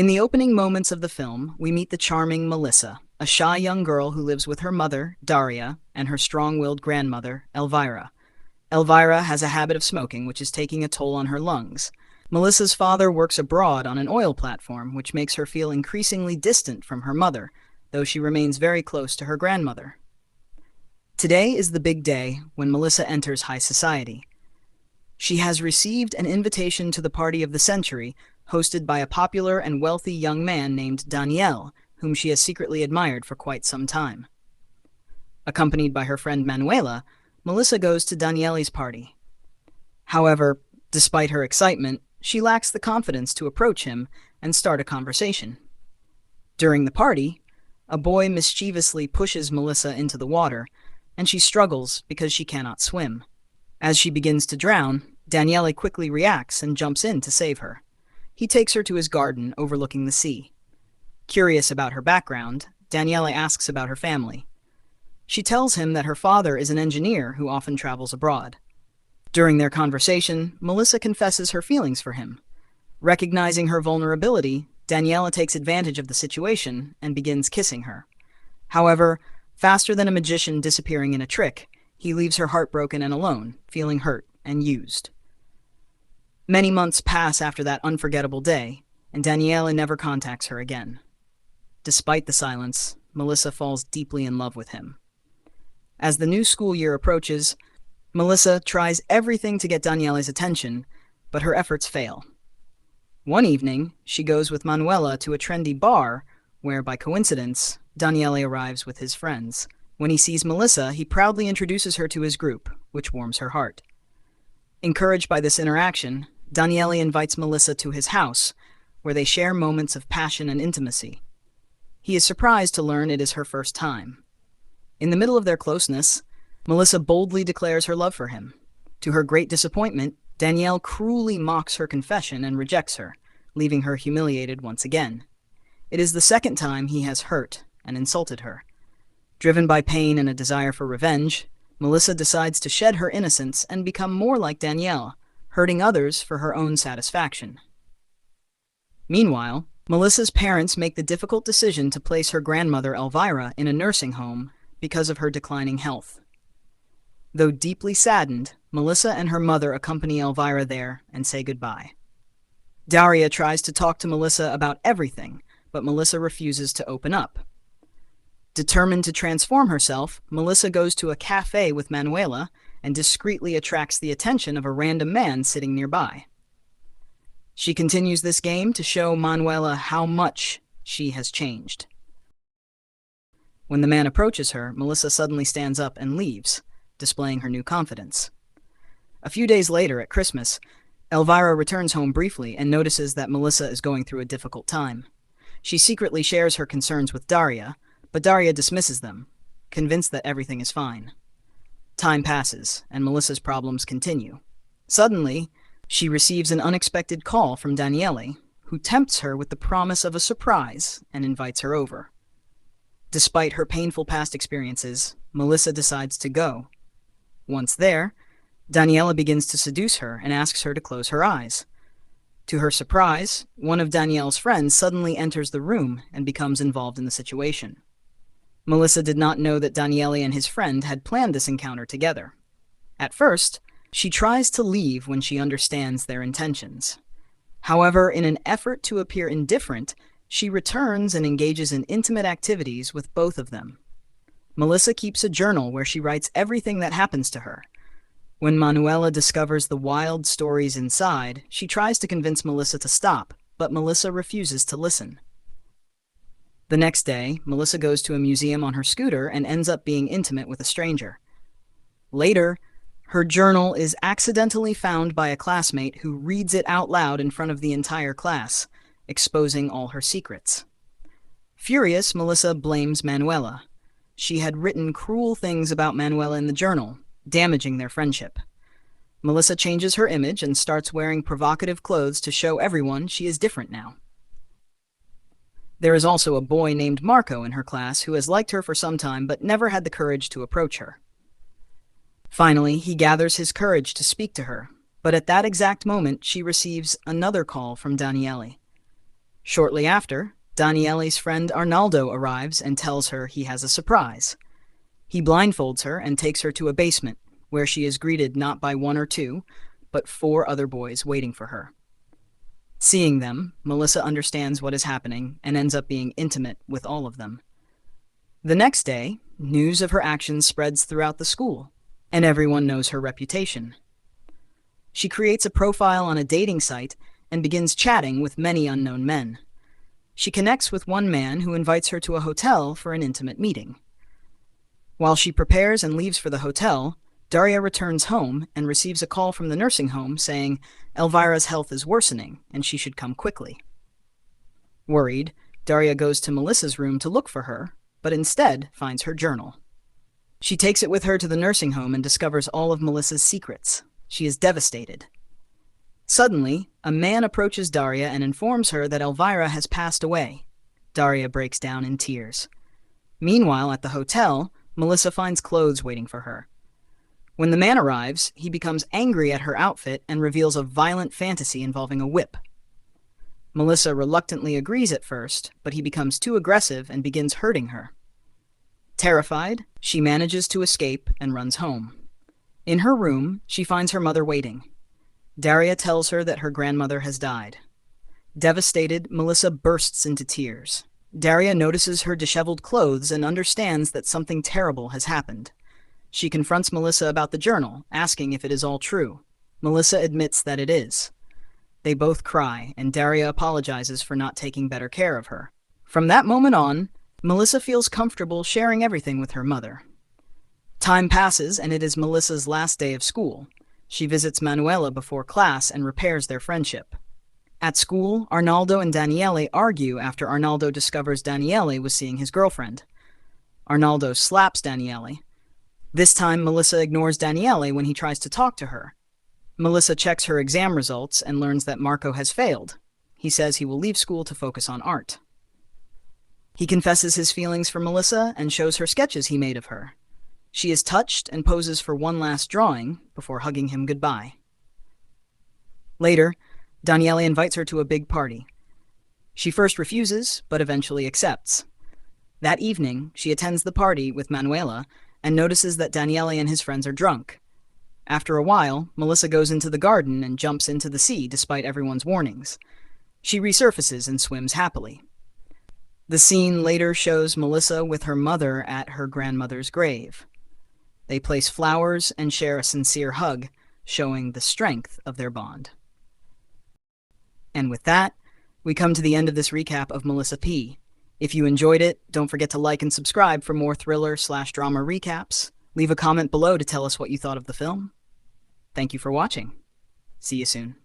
In the opening moments of the film, we meet the charming Melissa, a shy young girl who lives with her mother, Daria, and her strong-willed grandmother, Elvira. Elvira has a habit of smoking, which is taking a toll on her lungs. Melissa's father works abroad on an oil platform, which makes her feel increasingly distant from her mother, though she remains very close to her grandmother. Today is the big day when Melissa enters high society. She has received an invitation to the party of the century, hosted by a popular and wealthy young man named Daniele, whom she has secretly admired for quite some time. Accompanied by her friend Manuela, Melissa goes to Daniele's party. However, despite her excitement, she lacks the confidence to approach him and start a conversation. During the party, a boy mischievously pushes Melissa into the water, and she struggles because she cannot swim. As she begins to drown, Daniele quickly reacts and jumps in to save her. He takes her to his garden overlooking the sea. Curious about her background, Daniele asks about her family. She tells him that her father is an engineer who often travels abroad. During their conversation, Melissa confesses her feelings for him. Recognizing her vulnerability, Daniele takes advantage of the situation and begins kissing her. However, faster than a magician disappearing in a trick, he leaves her heartbroken and alone, feeling hurt and used. Many months pass after that unforgettable day, and Daniele never contacts her again. Despite the silence, Melissa falls deeply in love with him. As the new school year approaches, Melissa tries everything to get Daniele's attention, but her efforts fail. One evening, she goes with Manuela to a trendy bar where, by coincidence, Daniele arrives with his friends. When he sees Melissa, he proudly introduces her to his group, which warms her heart. Encouraged by this interaction, Daniele invites Melissa to his house, where they share moments of passion and intimacy. He is surprised to learn it is her first time. In the middle of their closeness, Melissa boldly declares her love for him. To her great disappointment, Daniele cruelly mocks her confession and rejects her, leaving her humiliated once again. It is the second time he has hurt and insulted her. Driven by pain and a desire for revenge, Melissa decides to shed her innocence and become more like Daniele, hurting others for her own satisfaction. Meanwhile, Melissa's parents make the difficult decision to place her grandmother Elvira in a nursing home because of her declining health. Though deeply saddened, Melissa and her mother accompany Elvira there and say goodbye. Daria tries to talk to Melissa about everything, but Melissa refuses to open up. Determined to transform herself, Melissa goes to a cafe with Manuela and discreetly attracts the attention of a random man sitting nearby. She continues this game to show Manuela how much she has changed. When the man approaches her, Melissa suddenly stands up and leaves, displaying her new confidence. A few days later, at Christmas, Elvira returns home briefly and notices that Melissa is going through a difficult time. She secretly shares her concerns with Daria, but Daria dismisses them, convinced that everything is fine. Time passes, and Melissa's problems continue. Suddenly, she receives an unexpected call from Daniele, who tempts her with the promise of a surprise and invites her over. Despite her painful past experiences, Melissa decides to go. Once there, Daniele begins to seduce her and asks her to close her eyes. To her surprise, one of Daniele's friends suddenly enters the room and becomes involved in the situation. Melissa did not know that Daniele and his friend had planned this encounter together. At first, she tries to leave when she understands their intentions. However, in an effort to appear indifferent, she returns and engages in intimate activities with both of them. Melissa keeps a journal where she writes everything that happens to her. When Manuela discovers the wild stories inside, she tries to convince Melissa to stop, but Melissa refuses to listen. The next day, Melissa goes to a museum on her scooter and ends up being intimate with a stranger. Later, her journal is accidentally found by a classmate who reads it out loud in front of the entire class, exposing all her secrets. Furious, Melissa blames Manuela. She had written cruel things about Manuela in the journal, damaging their friendship. Melissa changes her image and starts wearing provocative clothes to show everyone she is different now. There is also a boy named Marco in her class who has liked her for some time but never had the courage to approach her. Finally, he gathers his courage to speak to her, but at that exact moment she receives another call from Daniele. Shortly after, Daniele's friend Arnaldo arrives and tells her he has a surprise. He blindfolds her and takes her to a basement, where she is greeted not by one or two, but four other boys waiting for her. Seeing them, Melissa understands what is happening and ends up being intimate with all of them. The next day, news of her actions spreads throughout the school, and everyone knows her reputation. She creates a profile on a dating site and begins chatting with many unknown men. She connects with one man who invites her to a hotel for an intimate meeting. While she prepares and leaves for the hotel, Daria returns home and receives a call from the nursing home saying Elvira's health is worsening and she should come quickly. Worried, Daria goes to Melissa's room to look for her, but instead finds her journal. She takes it with her to the nursing home and discovers all of Melissa's secrets. She is devastated. Suddenly, a man approaches Daria and informs her that Elvira has passed away. Daria breaks down in tears. Meanwhile, at the hotel, Melissa finds clothes waiting for her. When the man arrives, he becomes angry at her outfit and reveals a violent fantasy involving a whip. Melissa reluctantly agrees at first, but he becomes too aggressive and begins hurting her. Terrified, she manages to escape and runs home. In her room, she finds her mother waiting. Daria tells her that her grandmother has died. Devastated, Melissa bursts into tears. Daria notices her disheveled clothes and understands that something terrible has happened. She confronts Melissa about the journal, asking if it is all true. Melissa admits that it is. They both cry, and Daria apologizes for not taking better care of her. From that moment on, Melissa feels comfortable sharing everything with her mother. Time passes, and it is Melissa's last day of school. She visits Manuela before class and repairs their friendship. At school, Arnaldo and Daniele argue after Arnaldo discovers Daniele was seeing his girlfriend. Arnaldo slaps Daniele. This time, Melissa ignores Daniele when he tries to talk to her. Melissa checks her exam results and learns that Marco has failed. He says he will leave school to focus on art. He confesses his feelings for Melissa and shows her sketches he made of her. She is touched and poses for one last drawing before hugging him goodbye. Later, Daniele invites her to a big party. She first refuses, but eventually accepts. That evening, she attends the party with Manuela and notices that Daniele and his friends are drunk. After a while, Melissa goes into the garden and jumps into the sea despite everyone's warnings. She resurfaces and swims happily. The scene later shows Melissa with her mother at her grandmother's grave. They place flowers and share a sincere hug, showing the strength of their bond. And with that, we come to the end of this recap of Melissa P. If you enjoyed it, don't forget to like and subscribe for more thriller/drama recaps. Leave a comment below to tell us what you thought of the film. Thank you for watching. See you soon.